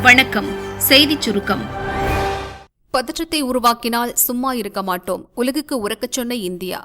வணக்கம். செய்திச் சுருக்கம். பதற்றத்தை உருவாக்கினால் சும்மா இருக்க மாட்டோம், உலகுக்கு உரக்கச் சொன்ன இந்தியா.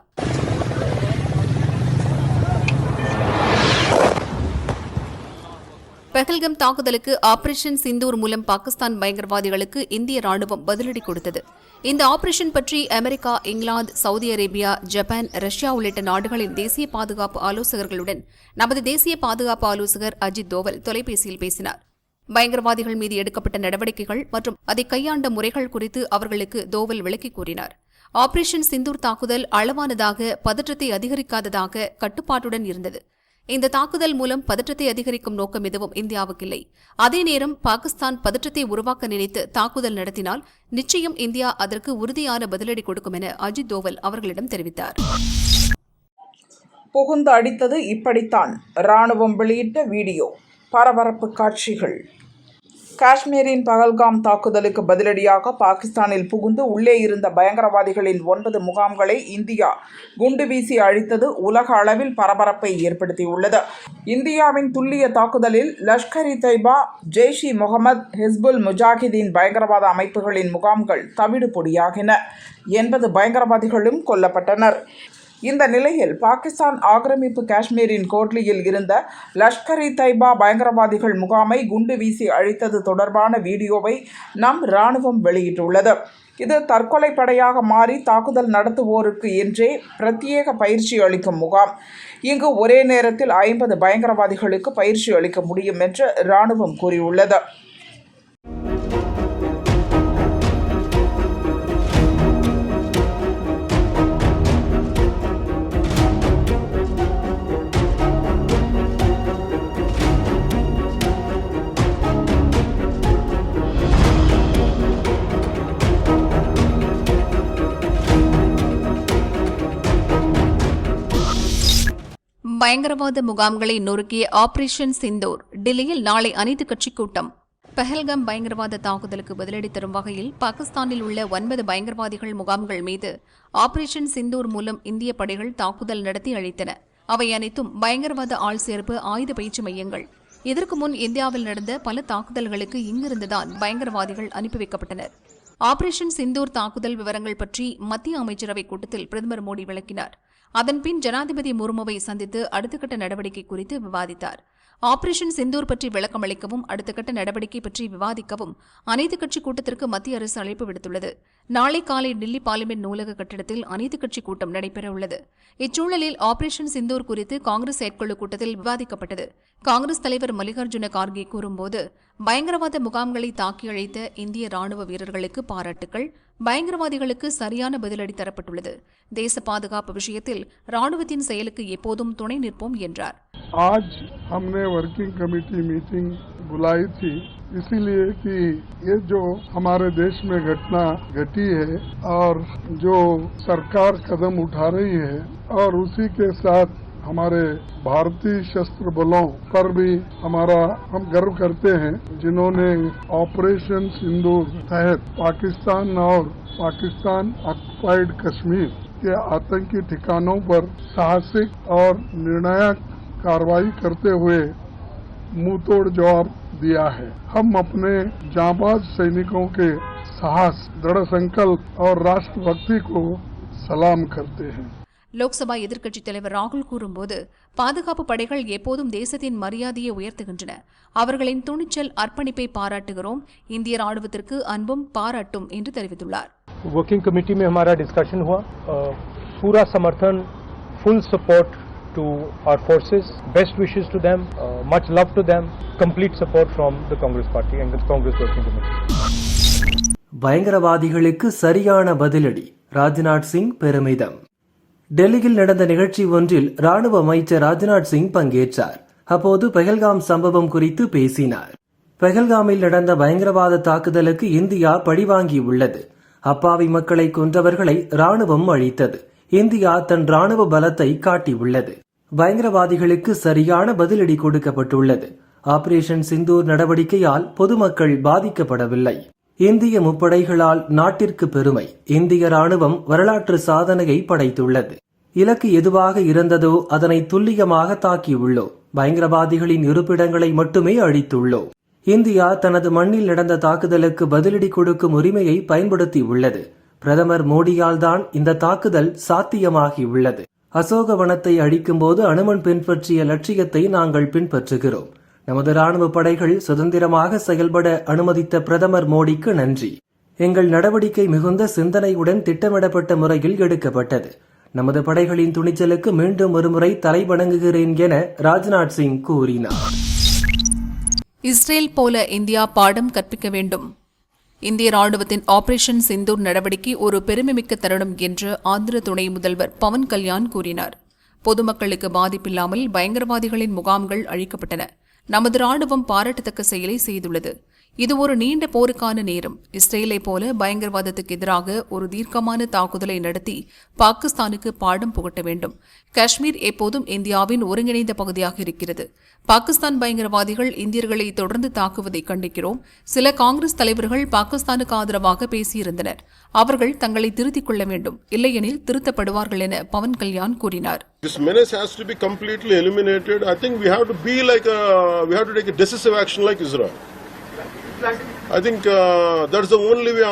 பஹல்கம் தாக்குதலுக்கு ஆபரேஷன் சிந்தூர் மூலம் பாகிஸ்தான் பயங்கரவாதிகளுக்கு இந்திய ராணுவம் பதிலடி கொடுத்தது. இந்த ஆபரேஷன் பற்றி America, England, Saudi Arabia, Japan, Russia உள்ளிட்ட நாடுகளின் தேசிய பாதுகாப்பு ஆலோசகர்களுடன் நமது தேசிய பாதுகாப்பு ஆலோசகர் அஜித் தோவல் தொலைபேசியில் பேசினார். பயங்கரவாதிகள் மீது எடுக்கப்பட்ட நடவடிக்கைகள் மற்றும் அதை கையாண்ட முறைகள் குறித்து அவர்களுக்கு தோவல் விளக்கிக் கூறினார். ஆபரேஷன் சிந்தூர் தாக்குதல் அளவானதாக, பதற்றத்தை அதிகரிக்காததாக, கட்டுப்பாட்டுடன் இருந்தது. இந்த தாக்குதல் மூலம் பதற்றத்தை அதிகரிக்கும் நோக்கம் எதுவும் இந்தியாவுக்கில்லை. அதே நேரம் பாகிஸ்தான் பதற்றத்தை உருவாக்க நினைத்து தாக்குதல் நடத்தினால் நிச்சயம் இந்தியா அதற்கு உறுதியான பதிலடி கொடுக்கும் என அஜித் தோவல் அவர்களிடம் தெரிவித்தார். புகுந்து அடித்தது இப்படித்தான். ராணுவம் வெளியிட்ட வீடியோ. பரபரப்பு காட்சிகள். காஷ்மீரின் பஹல்காம் தாக்குதலுக்கு பதிலடியாக பாகிஸ்தானில் புகுந்து உள்ளே இருந்த பயங்கரவாதிகளின் 9 முகாம்களை இந்தியா குண்டு வீசி அழித்தது உலக அளவில் பரபரப்பை ஏற்படுத்தியுள்ளது. இந்தியாவின் துல்லிய தாக்குதலில் லஷ்கர்-இ-தொய்பா, ஜெய்ஷ்-இ-முகமது, ஹிஸ்புல் முஜாஹிதீன் பயங்கரவாத அமைப்புகளின் முகாம்கள் தவிடு பொடியாகின. 80 பயங்கரவாதிகளும் கொல்லப்பட்டனர். இந்த நிலையில் பாகிஸ்தான் ஆக்கிரமிப்பு காஷ்மீரின் கோட்லியில் இருந்த லஷ்கர்-இ-தொய்பா பயங்கரவாதிகள் முகாமை குண்டு வீசி அழித்தது தொடர்பான வீடியோவை நம் ராணுவம் வெளியிட்டுள்ளது. இது தற்கொலை படையாக மாறி தாக்குதல் நடத்துவோருக்கு என்றே பிரத்யேக பயிற்சி அளிக்கும் முகாம். இங்கு ஒரே நேரத்தில் 50 பயங்கரவாதிகளுக்கு பயிற்சி அளிக்க முடியும் என்று ராணுவம் கூறியுள்ளது. பயங்கரவாத முகாம்களை நொறுக்கிய ஆபரேஷன் சிந்தூர். டில்லியில் நாளை அனைத்து கட்சி கூட்டம். பஹல்கம் பயங்கரவாத தாக்குதலுக்கு பதிலடி தரும் வகையில் பாகிஸ்தானில் உள்ள 9 பயங்கரவாதிகள் முகாம்கள் மீது ஆபரேஷன் சிந்தூர் மூலம் இந்திய படைகள் தாக்குதல் நடத்தி அழித்தன. அவை அனைத்தும் பயங்கரவாத ஆள் சேர்ப்பு ஆயுத பயிற்சி மையங்கள். இதற்கு முன் இந்தியாவில் நடந்த பல தாக்குதல்களுக்கு இங்கிருந்துதான் பயங்கரவாதிகள் அனுப்பி வைக்கப்பட்டனர். ஆபரேஷன் சிந்தூர் தாக்குதல் விவரங்கள் பற்றி மத்திய அமைச்சரவை கூட்டத்தில் பிரதமர் மோடி விளக்கினார். அதன்பின் ஜனாதிபதி முர்முவை சந்தித்து அடுத்தகட்ட நடவடிக்கை குறித்து விவாதித்தார். ஆபரேஷன் சிந்தூர் பற்றி விளக்கமளிக்கவும் அடுத்தகட்ட நடவடிக்கை பற்றி விவாதிக்கவும் அனைத்து கட்சி கூட்டத்திற்கு மத்திய அரசு அழைப்பு விடுத்துள்ளது. நாளை காலை டில்லி பார்லிமெண்ட் நூலக கட்டிடத்தில் அனைத்து கட்சி கூட்டம் நடைபெறவுள்ளது. இச்சூழலில் ஆபரேஷன் சிந்தூர் குறித்து காங்கிரஸ் செயற்குழு கூட்டத்தில் விவாதிக்கப்பட்டது. காங்கிரஸ் தலைவர் மல்லிகார்ஜுன கார்கே கூறும்போது, பயங்கரவாத முகாம்களை தாக்கி அழித்த இந்திய ராணுவ வீரர்களுக்கு பாராட்டுக்கள். பயங்கரவாதிகளுக்கு சரியான பதிலடி தரப்பட்டுள்ளது. தேச பாதுகாப்பு விஷயத்தில் ராணுவத்தின் செயலுக்கு எப்போதும் துணை நிற்போம் என்றார். आज हमने वर्किंग कमेटी मीटिंग बुलाई थी इसीलिए कि ये जो हमारे देश में घटना घटी है और जो सरकार कदम उठा रही है और उसी के साथ हमारे भारतीय शस्त्र बलों पर भी हम गर्व करते हैं, जिन्होंने ऑपरेशन सिंदूर तहत पाकिस्तान और पाकिस्तान ऑक्युपाइड कश्मीर के आतंकी ठिकानों पर साहसिक और निर्णायक कार्रवाई करते हुए मुंहतोड़ जवाब दिया है. हम अपने जांबाज सैनिकों के साहस, दृढ़ संकल्प और राष्ट्रभक्ति को सलाम करते हैं. லோக்சபா எதிர்க்கட்சித் தலைவர் ராகுல் கூறும்போது, பாதுகாப்பு படைகள் எப்போதும் தேசத்தின் மரியாதையை உயர்த்துகின்றன. அவர்களின் துணிச்சல், அர்ப்பணிப்பை பாராட்டுகிறோம். இந்திய ராணுவத்திற்கு அன்பும் பாராட்டும் என்று தெரிவித்துள்ளார். वर्किंग कमेटी में हमारा डिस्कशन हुआ. पूरा समर्थन, full support to our forces, best wishes to them, much love to them, complete support from the Congress party and the Congress working committee. பயங்கரவாதிகளுக்கு சரியான பதிலடி. ராஜ்நாத் சிங் பெருமிதம். டெல்லியில் நடந்த நிகழ்ச்சி ஒன்றில் ராணுவ அமைச்சர் ராஜ்நாத் சிங் பங்கேற்றார். அப்போது பஹல்காம் சம்பவம் குறித்து பேசினார். பஹல்காமில் நடந்த பயங்கரவாத தாக்குதலுக்கு இந்தியா பழிவாங்கியுள்ளது. அப்பாவி மக்களை கொன்றவர்களை ராணுவம் அழித்தது. இந்தியா தன் ராணுவ பலத்தை காட்டியுள்ளது. பயங்கரவாதிகளுக்கு சரியான பதிலடி கொடுக்கப்பட்டுள்ளது. ஆபரேஷன் சிந்தூர் நடவடிக்கையால் பொதுமக்கள் பாதிக்கப்படவில்லை. இந்திய முப்படைகளால் நாட்டிற்கு பெருமை. இந்திய ராணுவம் வரலாற்று சாதனையை படைத்துள்ளது. இலக்கு எதுவாக இருந்ததோ அதனை துல்லியமாக தாக்கியுள்ளோம். பயங்கரவாதிகளின் இருப்பிடங்களை மட்டுமே அழித்துள்ளோம். இந்தியா தனது மண்ணில் நடந்த தாக்குதலுக்கு பதிலடி கொடுக்கும் உரிமையை பயன்படுத்தியுள்ளது. பிரதமர் மோடியால் தான் இந்த தாக்குதல் சாத்தியமாகியுள்ளது. அசோகவனத்தை அழிக்கும்போது அனுமன் பின்பற்றிய லட்சியத்தை நாங்கள் பின்பற்றுகிறோம். நமது ராணுவ படைகள் சுதந்திரமாக செயல்பட அனுமதித்த பிரதமர் மோடிக்கு நன்றி. எங்கள் நடவடிக்கை மிகுந்த சிந்தனையுடன் திட்டமிடப்பட்ட முறையில் எடுக்கப்பட்டது. நமது படைகளின் துணிச்சலுக்கு மீண்டும் ஒருமுறை தலைவணங்குகிறேன் என ராஜ்நாத் சிங் கூறினார். இஸ்ரேல் போல இந்தியா பாடம் கற்பிக்க வேண்டும். இந்திய ராணுவத்தின் ஆபரேஷன் சிந்தூர் நடவடிக்கை ஒரு பெருமைமிக்க தருணம் என்று ஆந்திர துணை முதல்வர் பவன் கல்யாண் கூறினார். பொதுமக்களுக்கு பாதிப்பில்லாமல் பயங்கரவாதிகளின் முகாம்கள் அழிக்கப்பட்டன. நமது ராணுவம் பாராட்டத்தக்க செயலை செய்துள்ளது. இது ஒரு நீண்ட போருக்கான நேரம். இஸ்ரேலை போல பயங்கரவாதத்துக்கு எதிராக ஒரு தீர்க்கமான தாக்குதலை நடத்தி பாகிஸ்தானுக்கு பாடம் புகட்ட வேண்டும். காஷ்மீர் எப்போதும் இந்தியாவின் ஒருங்கிணைந்த பகுதியாக இருக்கிறது. பாகிஸ்தான் பயங்கரவாதிகள் இந்தியர்களை தொடர்ந்து தாக்குவதை கண்டிக்கிறோம். சில காங்கிரஸ் தலைவர்கள் பாகிஸ்தானுக்கு ஆதரவாக பேசியிருந்தனர். அவர்கள் தங்களை திருத்திக் கொள்ள வேண்டும், இல்லையெனில் திருத்தப்படுவார்கள் என பவன் கல்யாண் கூறினார். This menace has to be completely eliminated. I think we have to take a decisive action like Israel. I think that's the only way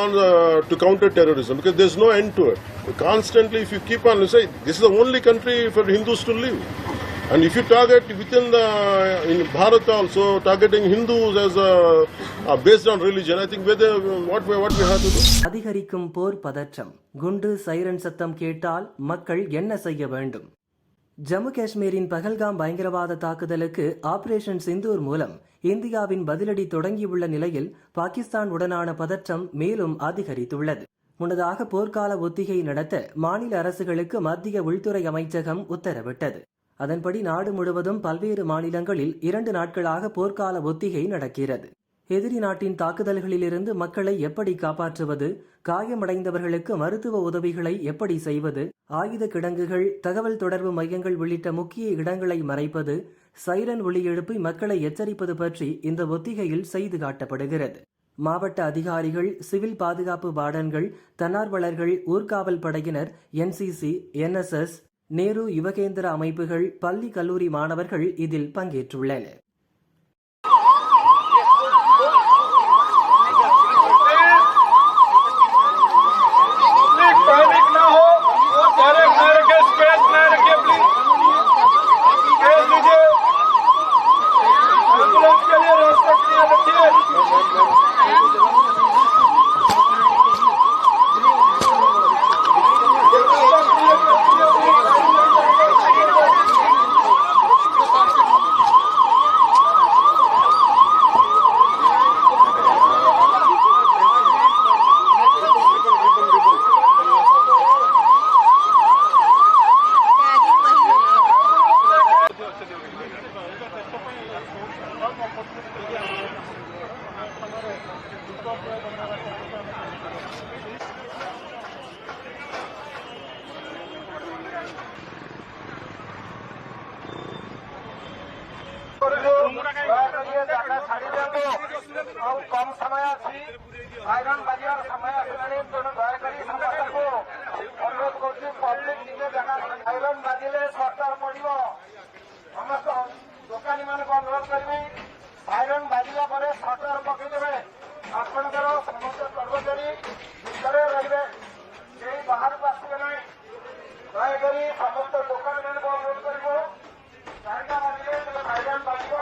to counter terrorism, because there's no end to it. Constantly, if you keep on saying, this is the only country for Hindus to live. And if you target in Bharat also, targeting Hindus as based on religion, I think what we have to do. அதிகரிக்கும் போர் பதற்றம். குண்டு siren சத்தம் கேட்டால் மக்கள் என்ன செய்ய வேண்டும்? ஜம்மு காஷ்மீரின் பஹல்காம் பயங்கரவாத தாக்குதலுக்கு ஆபரேஷன் சிந்தூர் மூலம் இந்தியாவின் பதிலடி தொடங்கியுள்ள நிலையில் பாகிஸ்தான் உடனான பதற்றம் மேலும் அதிகரித்துள்ளது. முன்னதாக போர்க்கால ஒத்திகை நடத்த மாநில அரசுகளுக்கு மத்திய உள்துறை அமைச்சகம் உத்தரவிட்டது. அதன்படி நாடு முழுவதும் பல்வேறு மாநிலங்களில் 2 நாட்களாக போர்க்கால ஒத்திகை நடக்கிறது. எதிரி நாட்டின் தாக்குதல்களிலிருந்து மக்களை எப்படி காப்பாற்றுவது, காயமடைந்தவர்களுக்கு மருத்துவ உதவிகளை எப்படி செய்வது, ஆயுத கிடங்குகள், தகவல் தொடர்பு மையங்கள் உள்ளிட்ட முக்கிய இடங்களை மறைப்பது, சைரன் ஒலி எழுப்பி மக்களை எச்சரிப்பது பற்றி இந்த ஒத்திகையில் செய்து காட்டப்படுகிறது. மாவட்ட அதிகாரிகள், சிவில் பாதுகாப்பு வார்டன்கள், தன்னார்வலர்கள், ஊர்காவல் படையினர், NCC, NSS, நேரு யுவகேந்திர அமைப்புகள், பள்ளி கல்லூரி மாணவர்கள் இதில் பங்கேற்றுள்ளனர். कम समय आयरन बाजार समय दयाकोरी समस्त अनुरोध कर पब्लिक निजे जगह आयरन बाजिले सरकार पड़ो समस्त दोकानी मान अनुरोध करी आयरन बाजिला सरकार पकईदे आपंकर समस्त कर्मचारी भितर रे बाहर आसवे ना दयाकोरी समस्त दोकानी मान अनुरोध कर आयरन बाजिब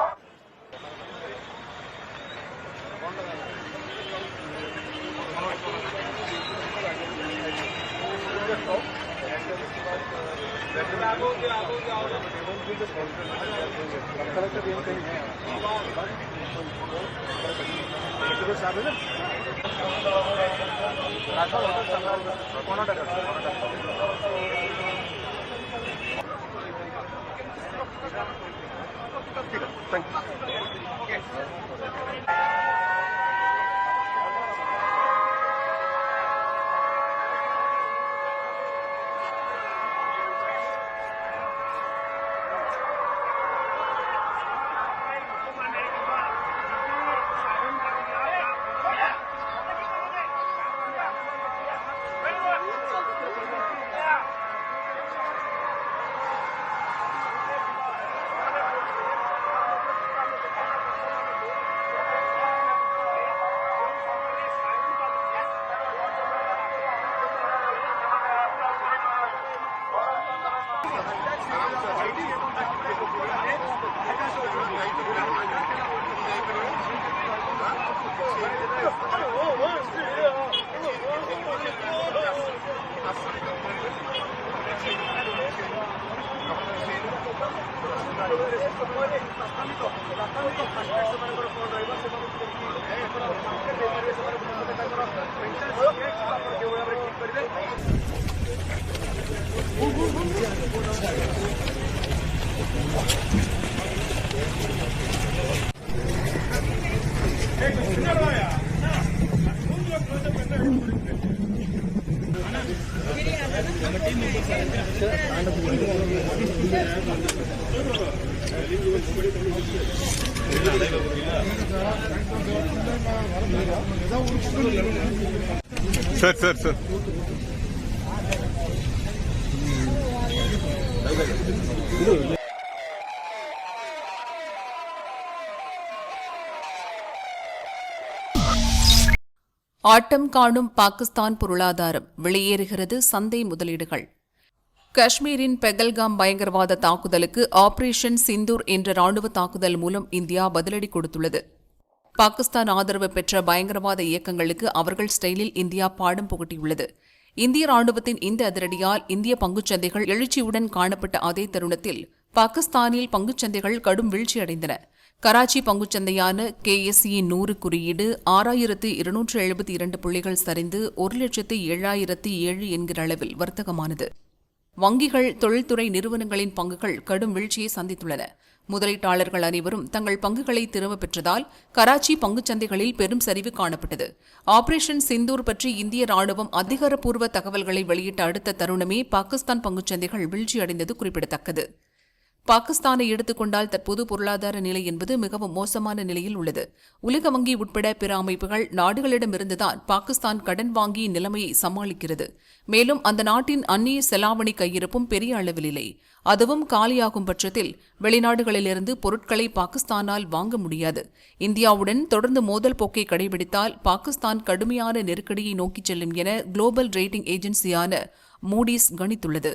Sir. ஆட்டம் காணும் பாகிஸ்தான் பொருளாதாரம், வெளியேறுகிறது சந்தை முதலீடுகள். காஷ்மீரின் பெகல்காம் பயங்கரவாத தாக்குதலுக்கு ஆபரேஷன் சிந்தூர் என்ற ராணுவ தாக்குதல் மூலம் இந்தியா பதிலடி கொடுத்துள்ளது. பாகிஸ்தான் ஆதரவு பெற்ற பயங்கரவாத இயக்கங்களுக்கு அவர்கள் ஸ்டைலில் இந்தியா பாடம் புகட்டியுள்ளது. இந்திய ராணுவத்தின் இந்த அதிரடியால் இந்திய பங்குச்சந்தைகள் எழுச்சியுடன் காணப்பட்ட அதே தருணத்தில் பாகிஸ்தானில் பங்குச்சந்தைகள் கடும் வீழ்ச்சியடைந்தன. கராச்சி பங்குச்சந்தையான KSE 100 குறியீடு 6272 புள்ளிகள் சரிந்து 1,07,007 என்கிற அளவில் வர்த்தகமானது. வங்கிகள், தொழில்துறை நிறுவனங்களின் பங்குகள் கடும் வீழ்ச்சியை சந்தித்துள்ளன. முதலீட்டாளர்கள் அனைவரும் தங்கள் பங்குகளை திரும்பப் பெற்றதால் கராச்சி பங்குச்சந்தைகளில் பெரும் சரிவு காணப்பட்டது. ஆபரேஷன் சிந்தூர் பற்றி இந்திய ராணுவம் அதிகாரப்பூர்வ தகவல்களை வெளியிட்ட அடுத்த தருணமே பாகிஸ்தான் பங்குச்சந்தைகள் வீழ்ச்சியடைந்தது குறிப்பிடத்தக்கது. பாகிஸ்தானை எடுத்துக் கொண்டால் தற்போது பொருளாதார நிலை என்பது மிகவும் மோசமான நிலையில் உள்ளது. உலக வங்கி உட்பட பிற அமைப்புகள் நாடுகளிடமிருந்துதான் பாகிஸ்தான் கடன் வாங்கி நிலைமையை சமாளிக்கிறது. மேலும் அந்த நாட்டின் அந்நிய செலாவணி கையிருப்பும் பெரிய அளவில் இல்லை. அதுவும் காலியாகும் பட்சத்தில் வெளிநாடுகளிலிருந்து பொருட்களை பாகிஸ்தானால் வாங்க முடியாது. இந்தியாவுடன் தொடர்ந்து மோதல் போக்கை கடைபிடித்தால் பாகிஸ்தான் கடுமையான நெருக்கடியை நோக்கிச் செல்லும் என குளோபல் ரேட்டிங் ஏஜென்சியான மூடிஸ் கணித்துள்ளது.